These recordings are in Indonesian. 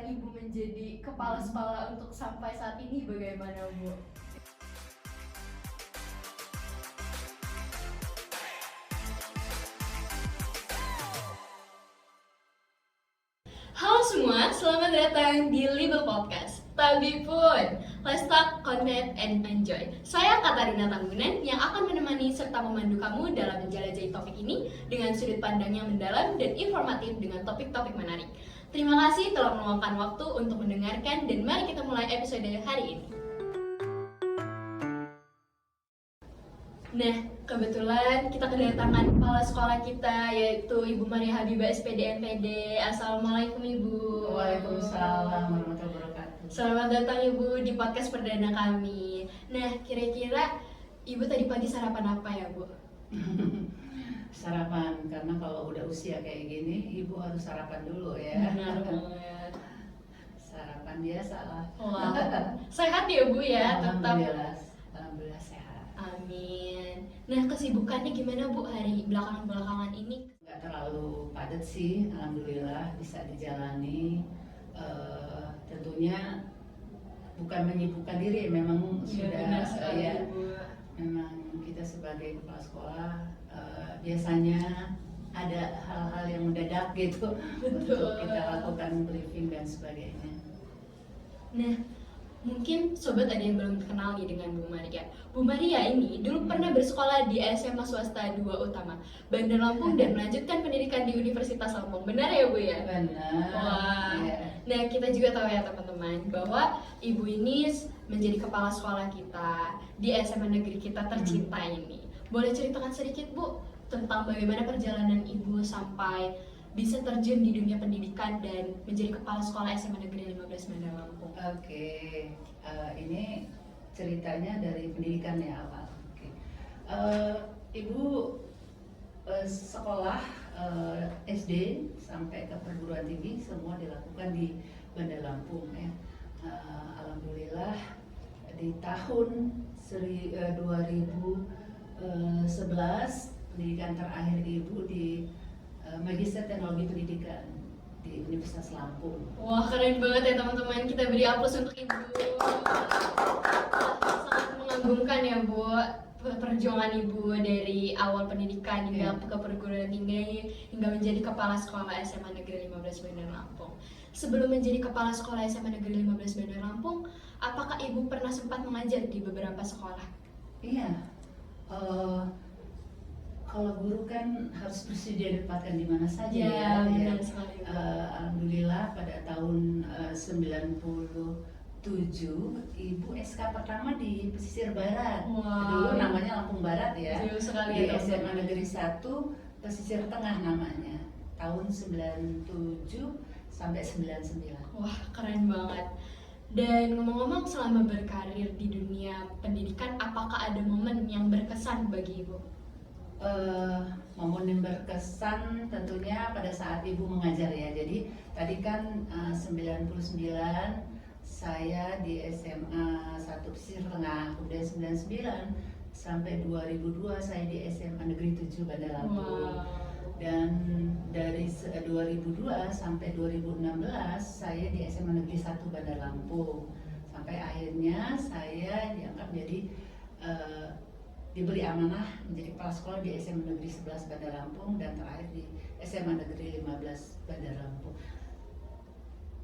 perjalanan Ibu menjadi kepala sekolah untuk sampai saat ini bagaimana, Bu? Halo semua, selamat datang di Libel Podcast. Tabi pun, let's talk, connect, and enjoy. Saya Katarina Tanggunan yang akan menemani serta memandu kamu dalam menjelajahi topik ini dengan sudut pandang yang mendalam dan informatif dengan topik-topik menarik. Terima kasih telah meluangkan waktu untuk mendengarkan dan mari kita mulai episode hari ini. Nah, kebetulan kita kedatangan kepala sekolah kita yaitu Ibu Maria Habibah SPD MPD. Assalamualaikum Ibu. Waalaikumsalam warahmatullahi wabarakatuh. Selamat datang Ibu di podcast perdana kami. Nah, kira-kira Ibu tadi pagi sarapan apa ya, Bu? Sarapan, karena kalau udah usia kayak gini, ibu harus sarapan dulu ya. Benar banget. Sarapan biasa lah. Wow. Sehat ya Bu ya, tetap. Alhamdulillah sehat. Amin. Nah, kesibukannya gimana Bu hari belakangan ini? Nggak terlalu padat sih, alhamdulillah bisa dijalani. Tentunya bukan menyibukkan diri, memang Benar sudah sekali, ya. Bu. Memang kita sebagai kepala sekolah biasanya ada hal-hal yang mendadak gitu. Betul. Untuk kita lakukan briefing dan sebagainya. Nah, mungkin sobat ada yang belum kenal nih dengan Bu Maria. Bu Maria ini dulu pernah bersekolah di SMA swasta 2 Utama, Bandar Lampung dan melanjutkan pendidikan di Universitas Lampung. Benar ya Bu ya? Benar. Wah. Ya. Nah, kita juga tahu ya teman-teman bahwa Ibu ini menjadi kepala sekolah kita di SMA negeri kita tercinta ini. Boleh ceritakan sedikit Bu tentang bagaimana perjalanan Ibu sampai bisa terjun di dunia pendidikan dan menjadi kepala sekolah SMA Negeri 15 Bandar Lampung. Oke, ini ceritanya dari pendidikan ya awal. Oke. Ibu sekolah SD sampai ke perguruan tinggi semua dilakukan di Bandar Lampung ya. Alhamdulillah di tahun 2011 pendidikan terakhir ibu di Magister Teknologi Pendidikan di Universitas Lampung. Wah, keren banget ya teman-teman. Kita beri aplaus untuk Ibu. Sangat mengagumkan ya Bu perjuangan Ibu dari awal pendidikan hingga ke perguruan tinggi hingga menjadi kepala sekolah SMA Negeri 15 Bandar Lampung. Sebelum menjadi kepala sekolah SMA Negeri 15 Bandar Lampung, apakah Ibu pernah sempat mengajar di beberapa sekolah? Iya. Kalau guru kan harus bersedia ditempatkan di mana saja Ya, ya. benar sekali. Alhamdulillah pada tahun 97 ibu SK pertama di pesisir barat. Wow. Dulu namanya Lampung Barat ya. Jauh sekali Di ya, SMA teman-teman. Negeri 1 pesisir tengah namanya. Tahun 97 sampai 99. Wah, keren banget. Dan ngomong-ngomong selama berkarir di dunia pendidikan, apakah ada momen yang berkesan bagi Ibu? Momen yang berkesan tentunya pada saat ibu mengajar ya. Jadi tadi kan 99 saya di SMA 1 Pesisir Tengah, kemudian 99 sampai 2002 saya di SMA Negeri 7 Bandar Lampung. Wow. Dan dari 2002 sampai 2016 saya di SMA Negeri 1 Bandar Lampung. Sampai akhirnya saya diangkat menjadi diberi amanah menjadi kepala sekolah di SMA Negeri 11 Bandar Lampung dan terakhir di SMA Negeri 15 Bandar Lampung.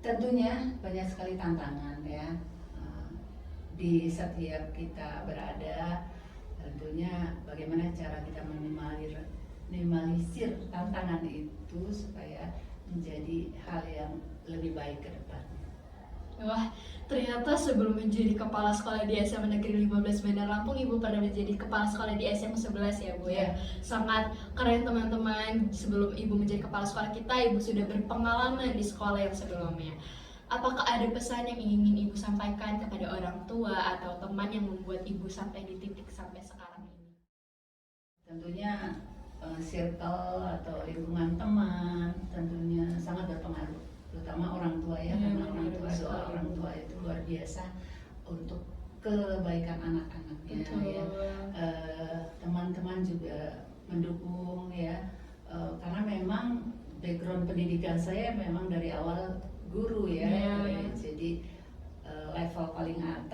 Tentunya banyak sekali tantangan ya di setiap kita berada. Tentunya bagaimana cara kita minimalisir tantangan itu supaya menjadi hal yang lebih baik ke depan. Wah, ternyata sebelum menjadi kepala sekolah di SMA Negeri 15 Bandar Lampung, Ibu pernah menjadi kepala sekolah di SMA 11 ya Bu ya. Sangat keren teman-teman. Sebelum Ibu menjadi kepala sekolah kita, Ibu sudah berpengalaman di sekolah yang sebelumnya. Apakah ada pesan yang ingin Ibu sampaikan kepada orang tua atau teman yang membuat Ibu sampai di titik sampai sekarang ini? Tentunya circle atau lingkungan teman tentunya sangat berpengaruh, terutama orang tua ya, karena orang tua, doa orang tua itu luar biasa untuk kebaikan anak-anaknya ya. Teman-teman juga mendukung ya, karena memang background pendidikan saya memang dari awal guru ya,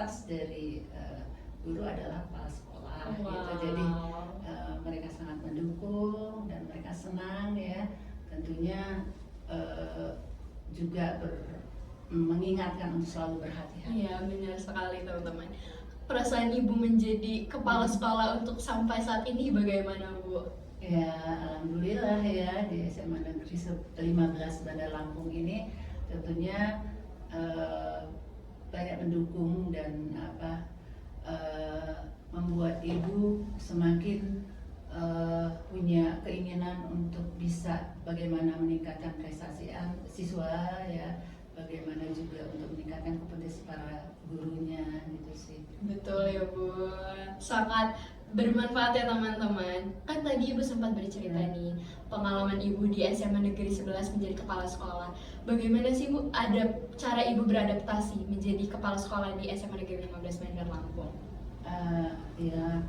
atas dari guru adalah kepala sekolah Wow. gitu. Jadi mereka sangat mendukung dan mereka senang ya. Tentunya juga mengingatkan untuk selalu berhati-hati. Iya, benar sekali teman-teman. Perasaan ibu menjadi kepala sekolah untuk sampai saat ini bagaimana, Bu? Ya, alhamdulillah ya di SMA Negeri 15 Bandar Lampung ini tentunya banyak mendukung dan membuat ibu semakin punya keinginan untuk bisa bagaimana meningkatkan prestasi siswa ya, bagaimana juga untuk meningkatkan kompetensi para gurunya gitu sih. Betul ya Bu, sangat bermanfaat ya teman-teman. Kan tadi Ibu sempat bercerita nih pengalaman Ibu di SMA Negeri 11 menjadi kepala sekolah. Bagaimana sih Bu, ada cara Ibu beradaptasi menjadi kepala sekolah di SMA Negeri 15 Bandar Lampung? Ya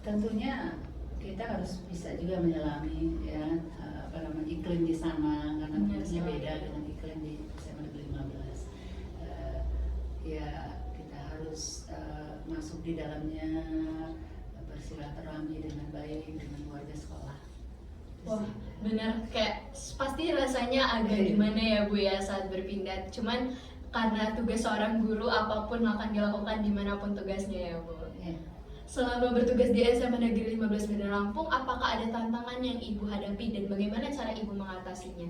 tentunya kita harus bisa juga menyelami ya iklim di sana, karena tentunya beda dengan iklim di SMA Negeri 15. Ya kita harus masuk di dalamnya, bersilaturahmi dengan baik dengan warga sekolah. Wah, benar, kayak pasti rasanya agak gimana ya Bu ya saat berpindah. Cuman karena tugas seorang guru apapun akan dilakukan dimanapun tugasnya ya Bu. Selama bertugas di SMA Negeri 15 Bandar Lampung, apakah ada tantangan yang Ibu hadapi dan bagaimana cara Ibu mengatasinya?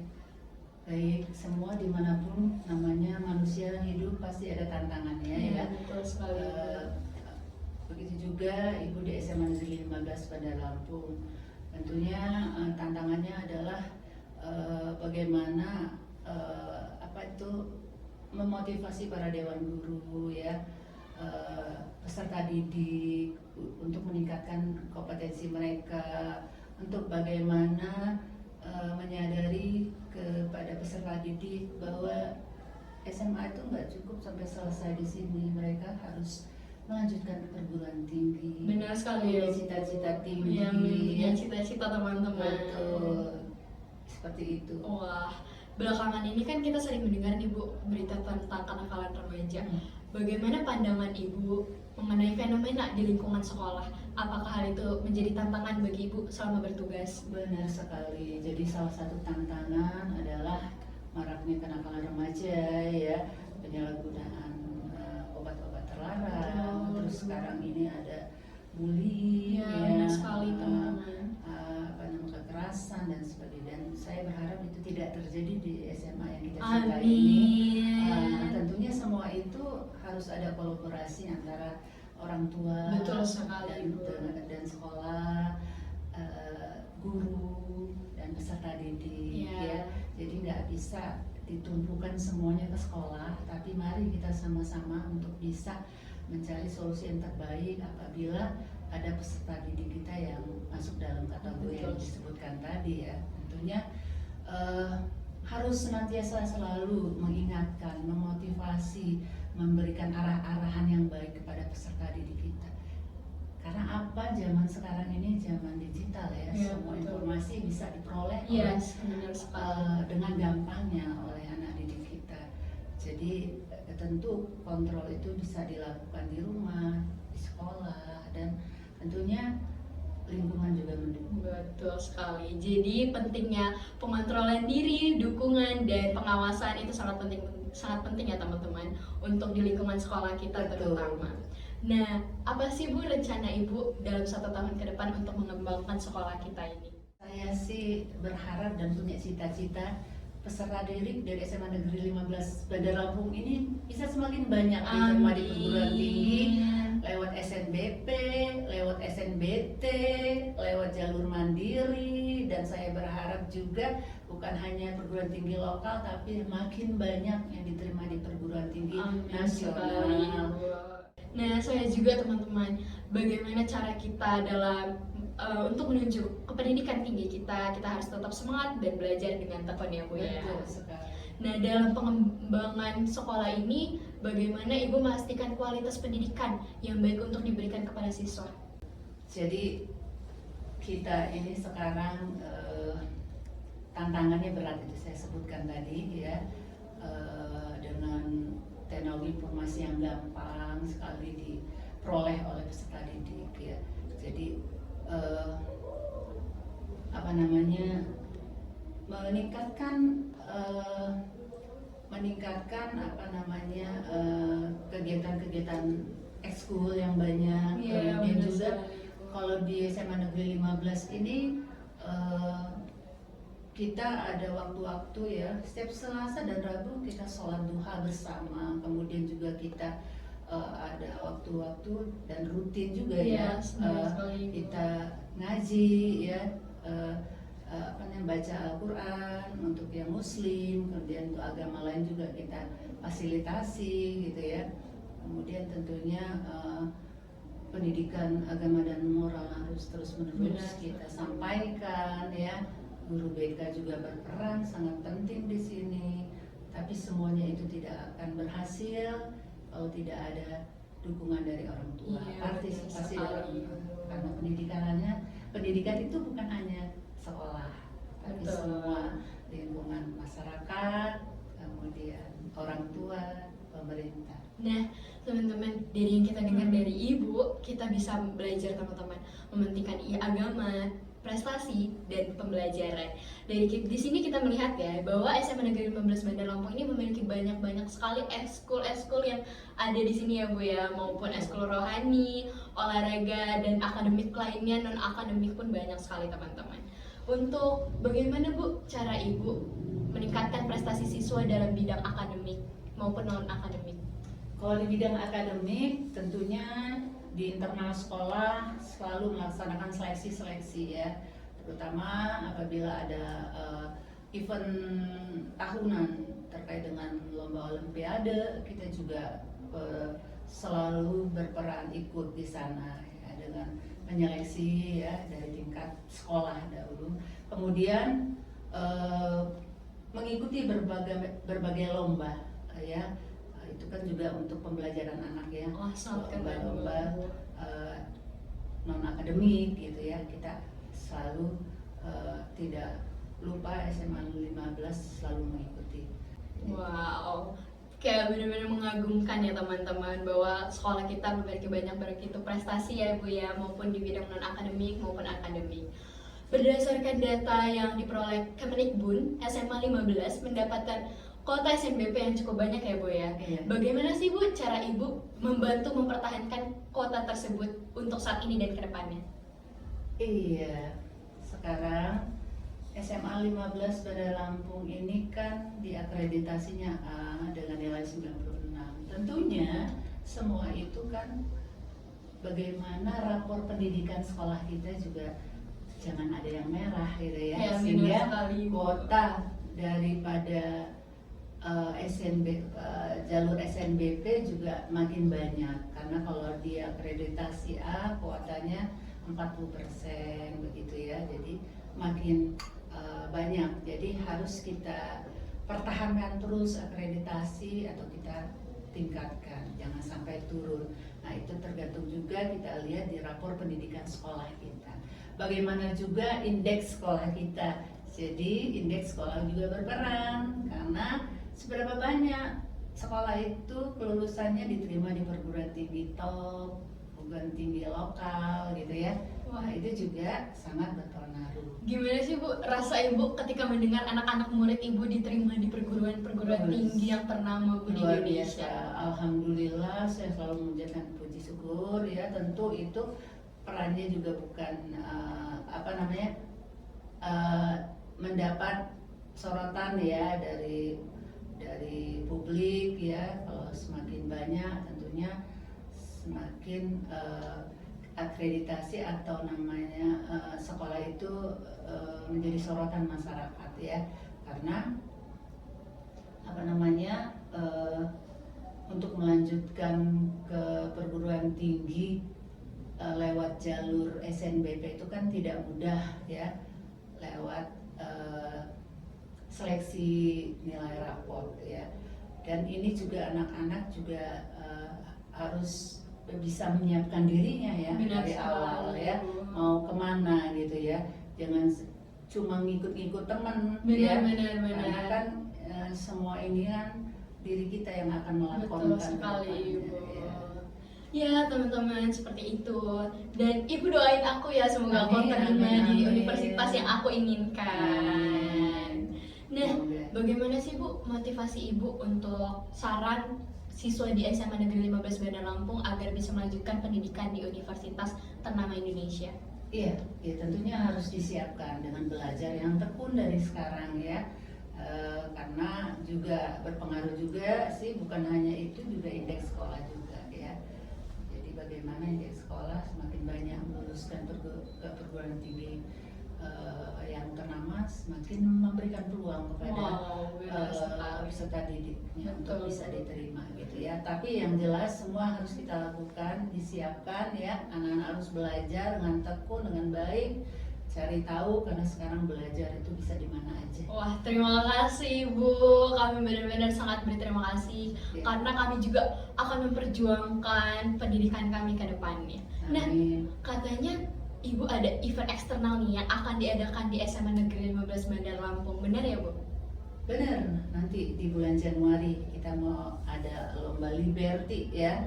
Baik, semua dimanapun namanya manusia hidup pasti ada tantangannya ya. Betul sekali. Begitu juga Ibu di SMA Negeri 15 Bandar Lampung. Tentunya tantangannya adalah bagaimana memotivasi para dewan guru ya, peserta didik untuk meningkatkan kompetensi mereka, untuk bagaimana menyadari kepada peserta didik bahwa SMA itu nggak cukup sampai selesai di sini, mereka harus melanjutkan ke perguruan tinggi. Benar sekali ya. Cita-cita tinggi. Yang cita-cita teman-teman. Betul. Seperti itu. Wah, belakangan ini kan kita sering mendengar nih Bu berita tentang kenakalan remaja. Bagaimana pandangan Ibu mengenai fenomena di lingkungan sekolah? Apakah hal itu menjadi tantangan bagi Ibu selama bertugas? Benar sekali. Jadi salah satu tantangan adalah maraknya kenakalan remaja ya, penyalahgunaan obat-obat terlarang. Terus sekarang ini ada bullying benar sekali teman-teman. Kekerasan dan sebagainya. Dan saya berharap itu tidak terjadi di SMA yang kita Amin. cintai ini. Tentunya semua itu harus ada kolaborasi antara orang tua. Betul sekali, dan sekolah, guru dan peserta didik ya. Jadi nggak bisa ditumpukan semuanya ke sekolah, tapi mari kita sama-sama untuk bisa mencari solusi yang terbaik apabila ada peserta didik kita yang masuk dalam kategori yang disebutkan tadi ya. Tentunya harus senantiasa selalu mengingatkan, memotivasi, memberikan arah-arahan yang baik kepada peserta didik kita. Karena apa, zaman sekarang ini zaman digital ya, semua informasi bisa diperoleh dengan gampangnya oleh anak didik kita. Jadi tentu kontrol itu bisa dilakukan di rumah, di sekolah, dan tentunya lingkungan juga mendukung. Betul sekali. Jadi pentingnya pengontrolan diri, dukungan dan pengawasan itu sangat penting ya teman-teman untuk di lingkungan sekolah kita terutama. Nah, apa sih Bu rencana Ibu dalam 1 tahun ke depan untuk mengembangkan sekolah kita ini? Saya sih berharap dan punya cita-cita peserta didik dari SMA Negeri 15 Bandar Lampung ini bisa semakin banyak diterima di perguruan tinggi lewat SNBP, lewat SNBT, lewat jalur mandiri, dan saya berharap juga bukan hanya perguruan tinggi lokal tapi makin banyak yang diterima di perguruan tinggi nasional. Nah, saya juga teman-teman, bagaimana cara kita dalam untuk menuju ke pendidikan tinggi kita harus tetap semangat dan belajar dengan tekun ya Bu ya. Betul sekali. Nah, dalam pengembangan sekolah ini, bagaimana Ibu memastikan kualitas pendidikan yang baik untuk diberikan kepada siswa? Jadi kita ini sekarang tantangannya berat, itu saya sebutkan tadi ya, dengan teknologi informasi yang gampang sekali diperoleh oleh peserta didik ya. Jadi apa namanya, meningkatkan apa namanya, kegiatan-kegiatan ekskul yang banyak. Iya, Kemudian benar juga sekali, Bu. kalau di SMA Negeri 15 ini kita ada waktu-waktu ya, setiap Selasa dan Rabu kita sholat duha bersama. Kemudian juga kita ada waktu-waktu dan rutin juga Iya, ya, benar sekali, Bu. kita ngaji ya, apa namanya, baca Al-Quran untuk yang Muslim, kemudian untuk agama lain juga kita fasilitasi gitu ya. Kemudian tentunya pendidikan agama dan moral harus terus-menerus kita sampaikan ya. Guru BK juga berperan sangat penting di sini. Tapi semuanya itu tidak akan berhasil kalau tidak ada dukungan dari orang tua, Iya, partisipasi betul dari sekali. orang tua. Karena pendidikan itu bukan hanya sekolah, tapi Betul. semua lingkungan masyarakat, kemudian orang tua, pemerintah. Nah, teman-teman, dari yang kita dengar dari Ibu, kita bisa belajar teman-teman mementingkan agama, prestasi, dan pembelajaran. Di sini kita melihat ya bahwa SMA Negeri 15 Bandar Lampung ini memiliki banyak sekali ekskul yang ada di sini ya Bu ya, maupun ekskul rohani, olahraga, dan akademik lainnya, non akademik pun banyak sekali teman-teman. Untuk bagaimana Bu cara Ibu meningkatkan prestasi siswa dalam bidang akademik maupun non akademik? Kalau di bidang akademik, tentunya di internal sekolah selalu melaksanakan seleksi-seleksi ya, terutama apabila ada event tahunan terkait dengan lomba olimpiade, kita juga selalu berperan ikut di sana ya, dengan menyeleksi ya dari tingkat sekolah dahulu, kemudian mengikuti berbagai lomba ya. Itu kan juga untuk pembelajaran anak ya, lomba-lomba non akademik gitu ya. Kita selalu tidak lupa SMA 15 selalu mengikuti. Wow, kayak benar-benar mengagumkan ya teman-teman bahwa sekolah kita memiliki banyak begitu prestasi ya Bu ya, maupun di bidang non akademik maupun akademik. Berdasarkan data yang diperoleh Kemendikbud, SMA 15 mendapatkan kuota SNBP yang cukup banyak ya Bu ya. Iya. Bagaimana sih Bu cara Ibu membantu mempertahankan kuota tersebut untuk saat ini dan kedepannya? Iya, sekarang SMA 15 Bandar Lampung ini kan diakreditasinya A dengan nilai 96. Tentunya semua itu kan bagaimana rapor pendidikan sekolah kita juga jangan ada yang merah gitu ya, Ya, sehingga benar sekali, Bu. kuota daripada jalur SNBP juga makin banyak, karena kalau di akreditasi A kuotanya 40% begitu ya, jadi makin banyak. Jadi harus kita pertahankan terus akreditasi atau kita tingkatkan, jangan sampai turun. Nah, itu tergantung juga kita lihat di rapor pendidikan sekolah kita. Bagaimana juga indeks sekolah kita. Jadi indeks sekolah juga berperan, karena seberapa banyak sekolah itu kelulusannya diterima di perguruan tinggi top, perguruan tinggi lokal gitu ya. Wah, itu juga sangat berpengaruh. Gimana sih Bu rasa Ibu ketika mendengar anak-anak murid Ibu diterima di perguruan tinggi yang ternama Bu di Luar Indonesia? biasa. Alhamdulillah, saya selalu mengucapkan puji syukur ya. Tentu itu perannya juga bukan mendapat sorotan ya dari publik ya. Kalau semakin banyak tentunya semakin akreditasi atau namanya sekolah itu menjadi sorotan masyarakat ya, karena untuk melanjutkan ke perguruan tinggi lewat jalur SNBP itu kan tidak mudah ya, lewat seleksi nilai raport ya. Dan ini juga anak-anak juga harus bisa menyiapkan dirinya ya. Benar dari sekali, awal ya, Bu. mau kemana gitu ya, jangan cuma ngikut-ngikut teman ya, karena kan semua ini kan diri kita yang akan melakukan. Betul sekali, Bu. ya. Ya teman-teman seperti itu. Dan ibu doain aku ya semoga aku Amin, terima amin, di amin. universitas yang aku inginkan. Nah, Semoga. bagaimana sih Bu motivasi Ibu untuk saran siswa di SMA Negeri 15 Bandar Lampung agar bisa melanjutkan pendidikan di universitas ternama Indonesia? Iya, ya tentunya harus disiapkan dengan belajar yang tekun dari sekarang ya. Karena juga berpengaruh juga sih, bukan hanya itu, juga indeks sekolah juga ya. Jadi bagaimana indeks sekolah semakin banyak meluluskan ke perguruan tinggi yang ternama, semakin memberikan peluang kepada Benar sekali. peserta didiknya untuk Betul. bisa diterima gitu ya. Tapi yang jelas semua harus kita lakukan, disiapkan ya. Anak-anak harus belajar dengan tekun, dengan baik, cari tahu, karena sekarang belajar itu bisa di mana aja. Wah, terima kasih Bu. Kami benar-benar sangat berterima kasih Ya. karena kami juga akan memperjuangkan pendidikan kami ke depannya. Nah, Amin. katanya Ibu ada event eksternal nih yang akan diadakan di SMA Negeri 15 Bandar Lampung. Benar ya, Bu? Benar, nanti di bulan Januari kita mau ada lomba Liberty ya.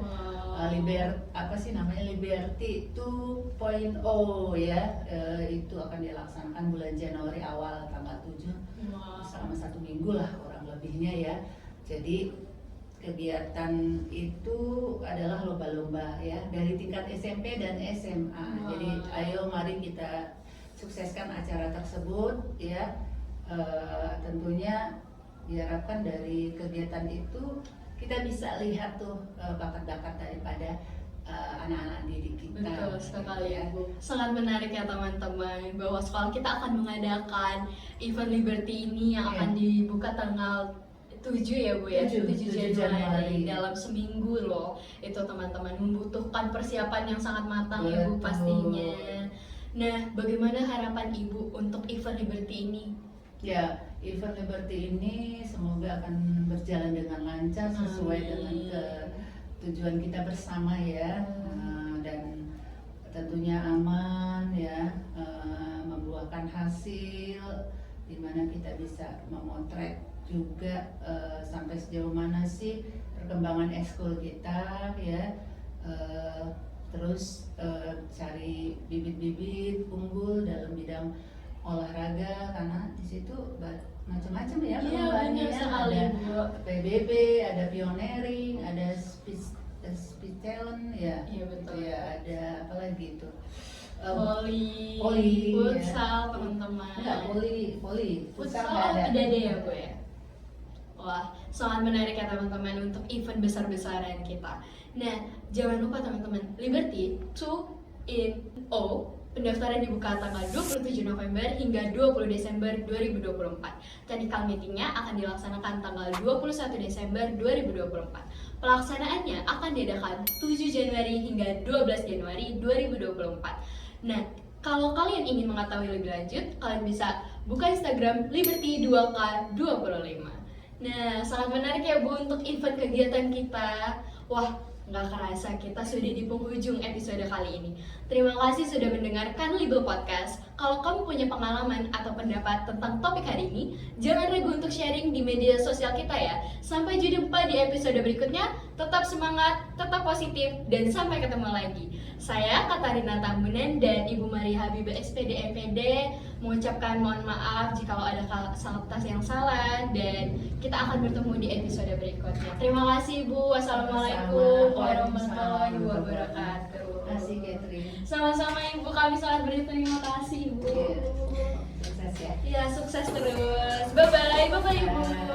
Apa sih namanya, Liberty 2.0 ya. Itu akan dilaksanakan bulan Januari awal tanggal 7 selama 1 minggu lah kurang lebihnya ya. Jadi kegiatan itu adalah lomba-lomba ya dari tingkat SMP dan SMA. Jadi ayo mari kita sukseskan acara tersebut ya. Tentunya diharapkan dari kegiatan itu kita bisa lihat tuh bakat-bakat daripada anak-anak didik kita. Betul sekali ya. Bu. Sangat menarik ya teman-teman bahwa sekolah kita akan mengadakan event Liberty ini yang akan dibuka tanggal 7 ya Bu ya, 7 Januari dalam seminggu loh. Itu teman-teman membutuhkan persiapan yang sangat matang ya Bu Betul. pastinya. Nah, bagaimana harapan Ibu untuk event Liberty ini? Ya, event Liberty ini semoga akan berjalan dengan lancar sesuai dengan tujuan kita bersama ya. Dan tentunya aman ya, membuahkan hasil di mana kita bisa memotret juga sampai sejauh mana sih perkembangan ekskul kita ya. Terus cari bibit-bibit unggul dalam bidang olahraga, karena di situ macam-macam ya perlombaannya ya. Ada PBB, ada pioneering, ada speech talent ya. Iya betul. Ya, ada apa lagi itu? Voli, futsal teman-teman. Enggak, voli, Futsal nggak ada ya Bu ya. Wah, sangat menarik ya teman-teman untuk event besar-besaran kita. Nah, jangan lupa teman-teman, Liberty 2.0 pendaftaran dibuka tanggal 27 November hingga 20 Desember 2024. Technical meetingnya akan dilaksanakan tanggal 21 Desember 2024. Pelaksanaannya akan diadakan 7 Januari hingga 12 Januari 2024. Nah, kalau kalian ingin mengetahui lebih lanjut, kalian bisa buka Instagram Liberty 2K25. Nah, sangat menarik ya Bu untuk event kegiatan kita. Wah, nggak kerasa kita sudah di penghujung episode kali ini. Terima kasih sudah mendengarkan Libel Podcast. Kalau kamu punya pengalaman atau pendapat tentang topik hari ini, jangan ragu untuk sharing di media sosial kita ya. Sampai jumpa di episode berikutnya. Tetap semangat, tetap positif, dan sampai ketemu lagi. Saya Katarina Tambunan dan Ibu Mari Habibah SPD MPD mengucapkan mohon maaf jika ada kata yang salah, dan kita akan bertemu di episode berikutnya. Terima kasih Bu. Wassalamualaikum warahmatullahi wabarakatuh. Terima kasih Catherine. Sama-sama Ibu, kami sangat berterima kasih Ibu. Sukses ya. Iya, sukses terus. Bye bye, Ibu.